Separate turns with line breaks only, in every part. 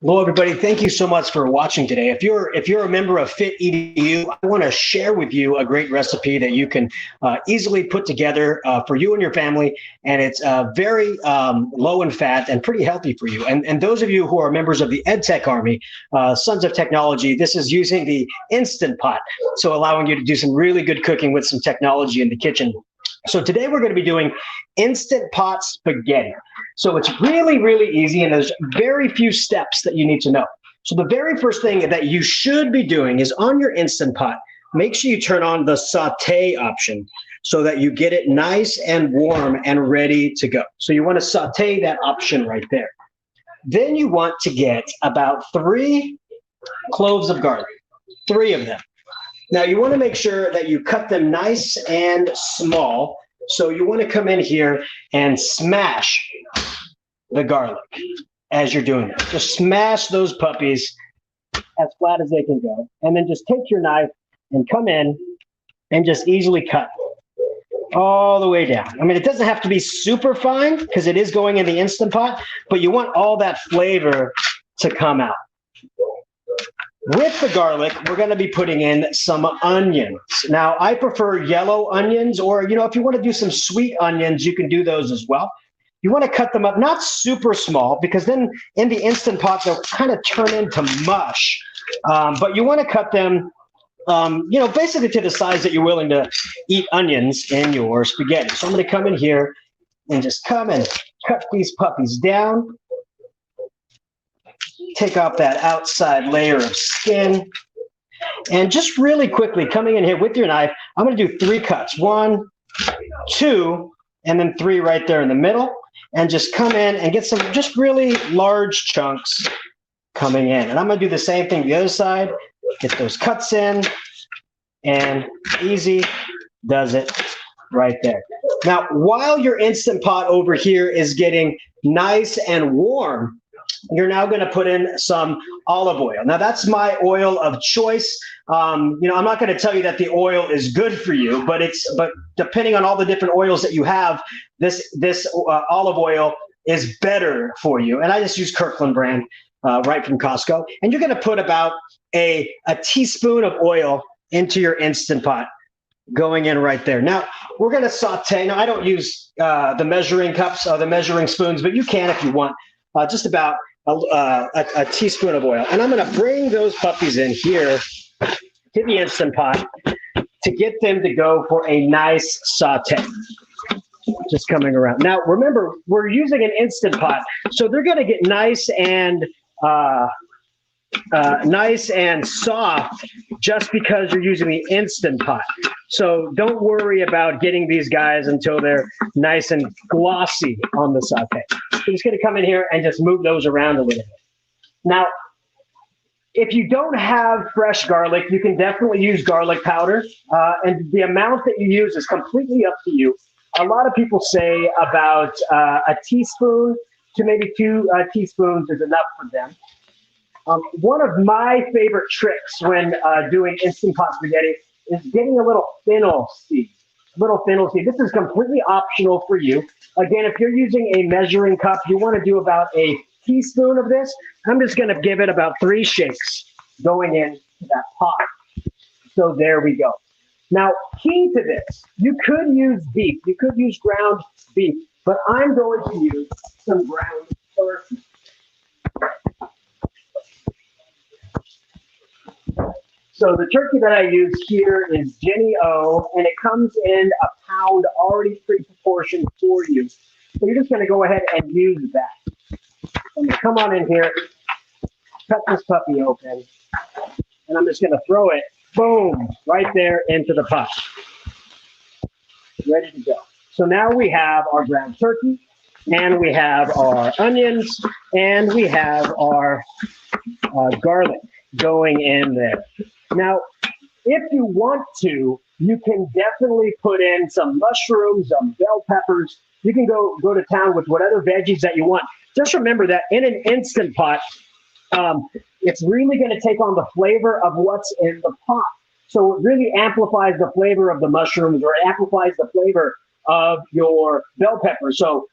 Hello, everybody. Thank you so much for watching today. If you're a member of Fit EDU, I want to share with you a great recipe that you can easily put together for you and your family, and it's very low in fat and pretty healthy for you. And those of you who are members of the EdTech Army, Sons of Technology, this is using the Instant Pot, so allowing you to do some really good cooking with some technology in the kitchen. So today we're going to be doing Instant Pot spaghetti. So it's really, really easy, and there's very few steps that you need to know. So the very first thing that you should be doing is on your Instant Pot, make sure you turn on the saute option so that you get it nice and warm and ready to go. So you want to saute that option right there. Then you want to get about 3 cloves of garlic, 3 of them. Now you want to make sure that you cut them nice and small. So you want to come in here and smash the garlic as you're doing it. Just smash those puppies as flat as they can go. And then just take your knife and come in and just easily cut all the way down. I mean, it doesn't have to be super fine because it is going in the Instant Pot, but you want all that flavor to come out. With the garlic, we're going to be putting in some onions. Now, I prefer yellow onions, or, if you want to do some sweet onions, you can do those as well. You want to cut them up, not super small, because then in the Instant Pot, they'll kind of turn into mush. But you want to cut them, basically to the size that you're willing to eat onions in your spaghetti. So I'm going to come in here and just come and cut these puppies down. Take off that outside layer of skin. And just really quickly, coming in here with your knife, I'm going to do 3 cuts. 1, 2, and then 3 right there in the middle. And just come in and get some just really large chunks coming in. And I'm going to do the same thing the other side. Get those cuts in. And easy does it right there. Now, while your Instant Pot over here is getting nice and warm, you're now going to put in some olive oil. Now, that's my oil of choice. I'm not going to tell you that the oil is good for you, but depending on all the different oils that you have, this olive oil is better for you. And I just use Kirkland brand right from Costco. And you're going to put about a teaspoon of oil into your Instant Pot going in right there. Now, we're going to saute. Now, I don't use the measuring cups or the measuring spoons, but you can if you want. Just about a teaspoon of oil. And I'm going to bring those puppies in here to the Instant Pot to get them to go for a nice saute. Just coming around. Now, remember, we're using an Instant Pot, so they're going to get nice and soft just because you're using the Instant Pot. So don't worry about getting these guys until they're nice and glossy on the saute. I'm just going to come in here and just move those around a little bit. Now, if you don't have fresh garlic, you can definitely use garlic powder. And the amount that you use is completely up to you. A lot of people say about a teaspoon to maybe 2 teaspoons is enough for them. One of my favorite tricks when doing Instant Pot spaghetti is getting a little fennel seed. This is completely optional for you. Again, if you're using a measuring cup, you want to do about a teaspoon of this. I'm just going to give it about 3 shakes going into that pot. So there we go. Now, key to this, you could use beef. You could use ground beef, but I'm going to use some ground turkey. So the turkey that I use here is Jenny O, and it comes in a pound already pre-proportioned for you. So you're just going to go ahead and use that. I'm going to come on in here, cut this puppy open, and I'm just going to throw it, boom, right there into the pot. Ready to go. So now we have our ground turkey, and we have our onions, and we have our garlic going in there. Now, if you want to, you can definitely put in some mushrooms, some bell peppers. You can go to town with whatever veggies that you want. Just remember that in an Instant Pot, it's really going to take on the flavor of what's in the pot. So it really amplifies the flavor of the mushrooms, or it amplifies the flavor of your bell pepper. So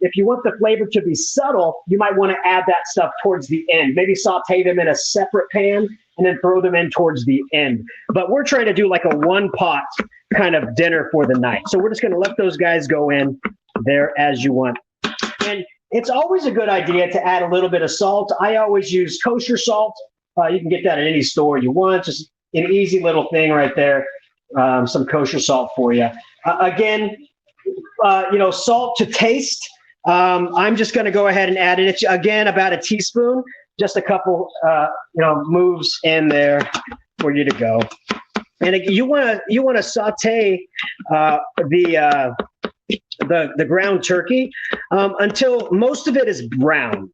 If you want the flavor to be subtle, you might want to add that stuff towards the end. Maybe saute them in a separate pan and then throw them in towards the end. But we're trying to do like a one pot kind of dinner for the night. So we're just going to let those guys go in there as you want. And it's always a good idea to add a little bit of salt. I always use kosher salt. You can get that at any store you want. Just an easy little thing right there. Some kosher salt for you. Again, salt to taste. I'm just going to go ahead and add it. Again, about a teaspoon. Just a couple, moves in there for you to go. And you want to saute the ground turkey until most of it is brown.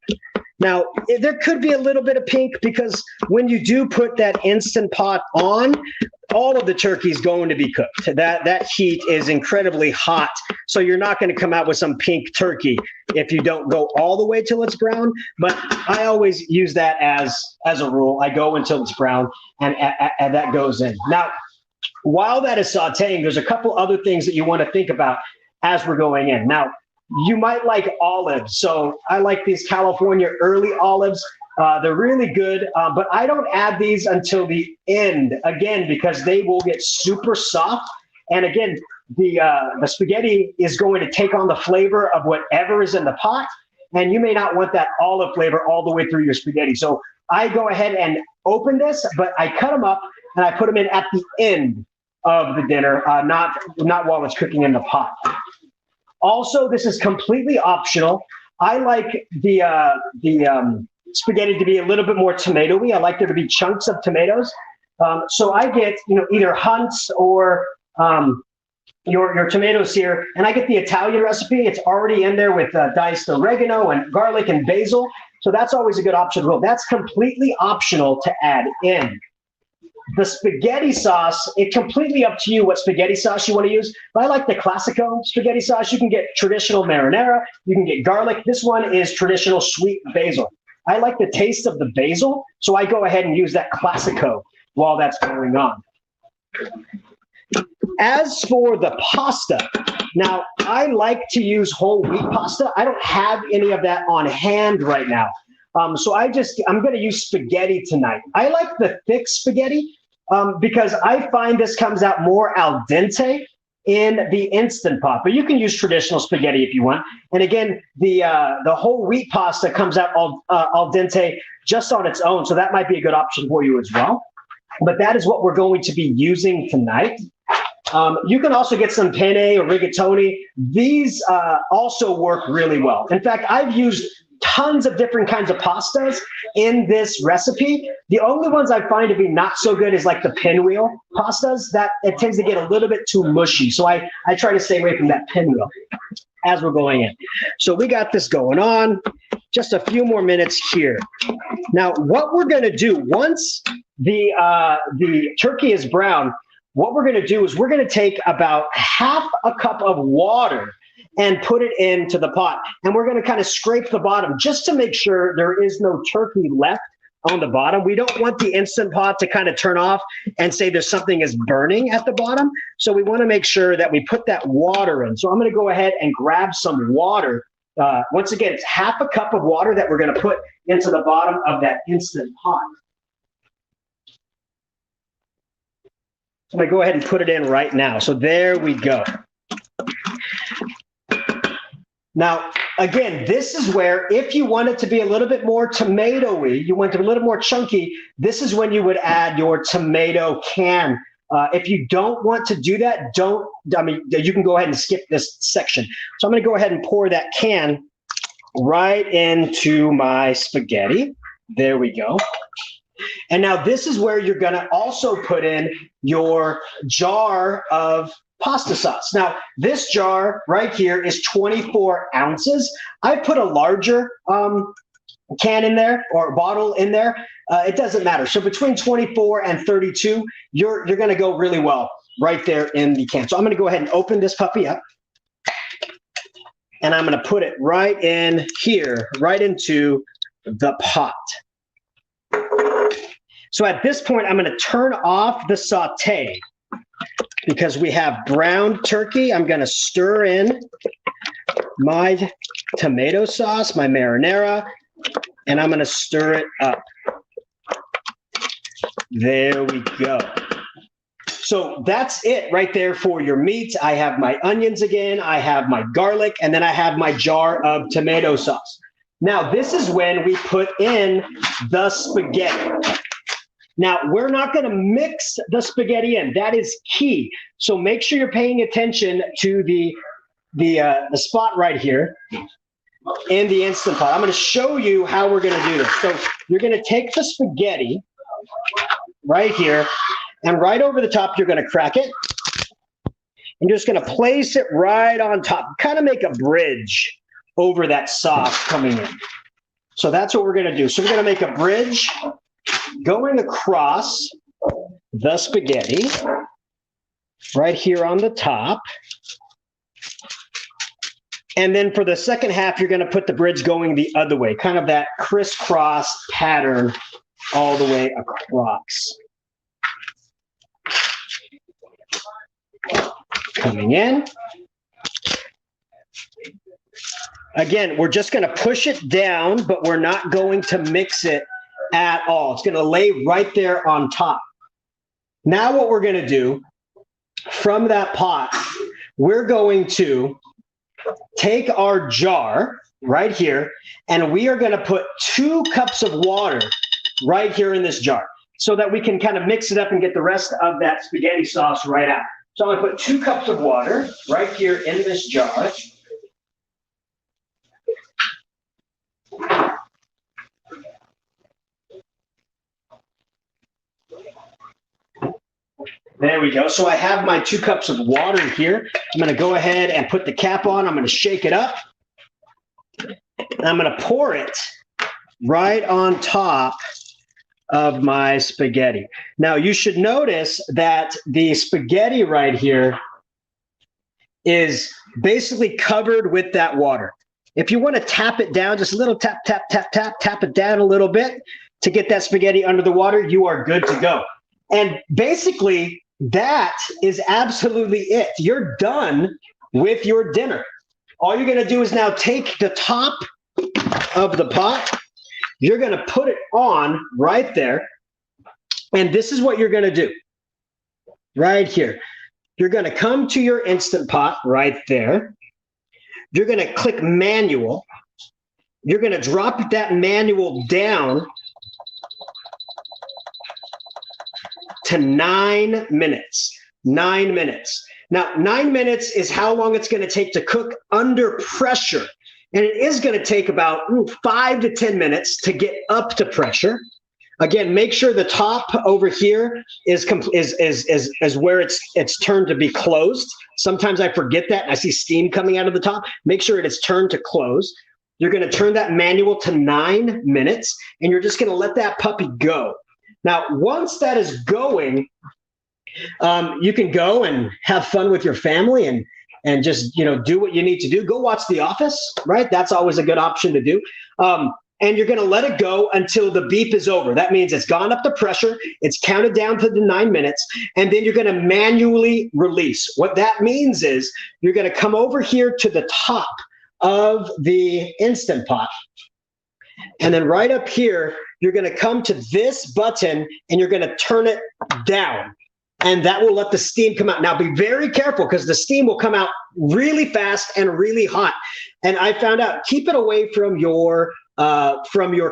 Now, there could be a little bit of pink because when you do put that Instant Pot on, all of the turkey is going to be cooked. That heat is incredibly hot, so you're not going to come out with some pink turkey if you don't go all the way till it's brown. But I always use that as a rule. I go until it's brown, and that goes in. Now, while that is sauteing, there's a couple other things that you want to think about as we're going in. Now, you might like olives. So I like these California early olives. They're really good, but I don't add these until the end, again, because they will get super soft. And again, the spaghetti is going to take on the flavor of whatever is in the pot, and you may not want that olive flavor all the way through your spaghetti. So I go ahead and open this, but I cut them up and I put them in at the end of the dinner, not while it's cooking in the pot. Also, this is completely optional. I like the spaghetti to be a little bit more tomatoey. I like there to be chunks of tomatoes. So I get, either Hunt's or your tomatoes here, and I get the Italian recipe. It's already in there with diced oregano and garlic and basil. So that's always a good option. Well, that's completely optional to add in. The spaghetti sauce, it's completely up to you what spaghetti sauce you want to use. But I like the Classico spaghetti sauce. You can get traditional marinara. You can get garlic. This one is traditional sweet basil. I like the taste of the basil, so I go ahead and use that Classico while that's going on. As for the pasta, now I like to use whole wheat pasta. I don't have any of that on hand right now. So I'm going to use spaghetti tonight. I like the thick spaghetti because I find this comes out more al dente in the Instant Pot, but you can use traditional spaghetti if you want. And again, the whole wheat pasta comes out al dente just on its own, so that might be a good option for you as well. But that is what we're going to be using tonight. You can also get some penne or rigatoni. These also work really well. In fact, I've used tons of different kinds of pastas in this recipe. The only ones I find to be not so good is like the pinwheel pastas. That it tends to get a little bit too mushy. So I try to stay away from that pinwheel as we're going in. So we got this going on. Just a few more minutes here. Now, what we're going to do once the turkey is brown, what we're going to do is we're going to take about half a cup of water and put it into the pot. And we're going to kind of scrape the bottom just to make sure there is no turkey left on the bottom. We don't want the Instant Pot to kind of turn off and say there's something is burning at the bottom. So we want to make sure that we put that water in. So I'm going to go ahead and grab some water. Once again, it's half a cup of water that we're going to put into the bottom of that Instant Pot. So I'm going to go ahead and put it in right now. So there we go. Now, again, this is where if you want it to be a little bit more tomatoey, you want it a little more chunky, this is when you would add your tomato can. If you don't want to do that, you can go ahead and skip this section. So I'm going to go ahead and pour that can right into my spaghetti. There we go. And now this is where you're going to also put in your jar of pasta sauce. Now, this jar right here is 24 ounces. I put a larger can in there or bottle in there. It doesn't matter. So between 24 and 32, you're going to go really well right there in the can. So I'm going to go ahead and open this puppy up. And I'm going to put it right in here, right into the pot. So at this point, I'm going to turn off the saute because we have browned turkey. I'm going to stir in my tomato sauce, my marinara, and I'm going to stir it up. There we go. So that's it right there for your meat. I have my onions again, I have my garlic, and then I have my jar of tomato sauce. Now, this is when we put in the spaghetti. Now, we're not going to mix the spaghetti in. That is key. So make sure you're paying attention to the spot right here in the Instant Pot. I'm going to show you how we're going to do this. So you're going to take the spaghetti right here, and right over the top, you're going to crack it. And you're just going to place it right on top, kind of make a bridge over that sauce coming in. So that's what we're going to do. So we're going to make a bridge going across the spaghetti right here on the top. And then for the second half, you're going to put the bridge going the other way, kind of that crisscross pattern all the way across. Coming in. Again, we're just going to push it down, but we're not going to mix it at all. It's going to lay right there on top. Now what we're going to do from that pot, we're going to take our jar right here, and we are going to put 2 cups of water right here in this jar so that we can kind of mix it up and get the rest of that spaghetti sauce right out. So I'm going to put 2 cups of water right here in this jar. There we go. So I have my 2 cups of water here. I'm going to go ahead and put the cap on. I'm going to shake it up. And I'm going to pour it right on top of my spaghetti. Now, you should notice that the spaghetti right here is basically covered with that water. If you want to tap it down, just a little tap, tap, tap, tap, tap it down a little bit to get that spaghetti under the water, you are good to go. And basically, that is absolutely it. You're done with your dinner. All you're going to do is now take the top of the pot. You're going to put it on right there. And this is what you're going to do right here. You're going to come to your Instant Pot right there. You're going to click manual. You're going to drop that manual down to 9 minutes. 9 minutes. Now, 9 minutes is how long it's going to take to cook under pressure. And it is going to take about 5 to 10 minutes to get up to pressure. Again, make sure the top over here is where it's turned to be closed. Sometimes I forget that. I see steam coming out of the top. Make sure it is turned to close. You're going to turn that manual to 9 minutes, and you're just going to let that puppy go. Now, once that is going, you can go and have fun with your family and just, do what you need to do. Go watch The Office, right? That's always a good option to do. And you're going to let it go until the beep is over. That means it's gone up to pressure. It's counted down to the 9 minutes. And then you're going to manually release. What that means is you're going to come over here to the top of the Instant Pot. And then right up here, you're going to come to this button and you're going to turn it down. And that will let the steam come out. Now, be very careful because the steam will come out really fast and really hot. And I found out, keep it away from your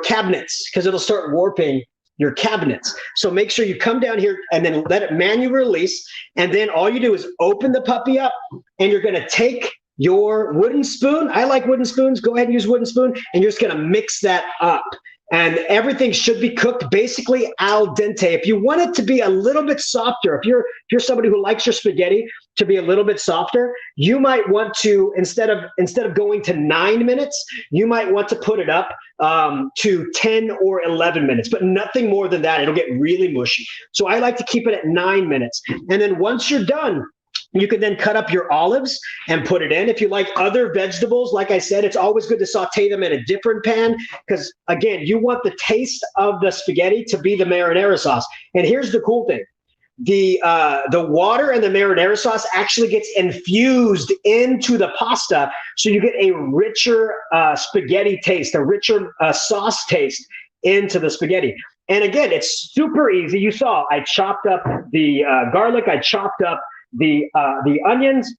cabinets because it'll start warping your cabinets. So make sure you come down here and then let it manually release. And then all you do is open the puppy up and you're going to take your wooden spoon. I like wooden spoons. Go ahead and use wooden spoon. And you're just going to mix that up. And everything should be cooked basically al dente. If you want it to be a little bit softer, if you're somebody who likes your spaghetti to be a little bit softer, you might want to, instead of going to 9 minutes, you might want to put it up to 10 or 11 minutes, but nothing more than that. It'll get really mushy. So I like to keep it at 9 minutes. And then once you're done, you can then cut up your olives and put it in. If you like other vegetables, like I said, it's always good to saute them in a different pan because, again, you want the taste of the spaghetti to be the marinara sauce. And here's the cool thing. the water and the marinara sauce actually gets infused into the pasta, so you get a richer spaghetti taste, a richer sauce taste into the spaghetti. And again, it's super easy. You saw I chopped up the garlic, I chopped up the onions.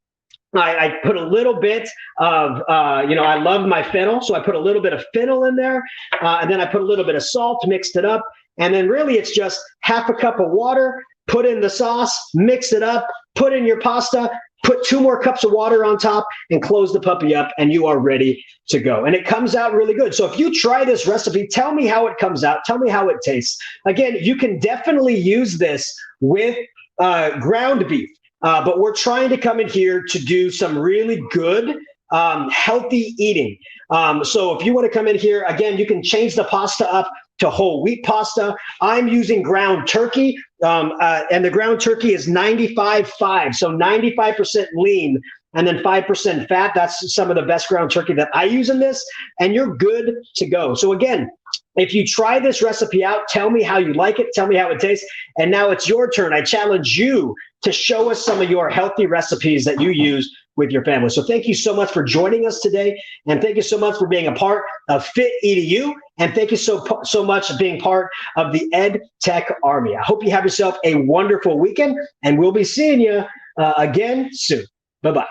I put a little bit of, I love my fennel, so I put a little bit of fennel in there, and then I put a little bit of salt, mixed it up, and then really it's just half a cup of water, put in the sauce, mix it up, put in your pasta, put 2 more cups of water on top, and close the puppy up, and you are ready to go. And it comes out really good. So if you try this recipe, tell me how it comes out. Tell me how it tastes. Again, you can definitely use this with ground beef. But we're trying to come in here to do some really good, healthy eating. So if you want to come in here, again, you can change the pasta up to whole wheat pasta. I'm using ground turkey, and the ground turkey is 95.5, so 95% lean and then 5% fat. That's some of the best ground turkey that I use in this, and you're good to go. So again, if you try this recipe out, tell me how you like it. Tell me how it tastes. And now it's your turn. I challenge you to show us some of your healthy recipes that you use with your family. So thank you so much for joining us today. And thank you so much for being a part of Fit EDU. And thank you so much for being part of the Ed Tech Army. I hope you have yourself a wonderful weekend, and we'll be seeing you again soon. Bye-bye.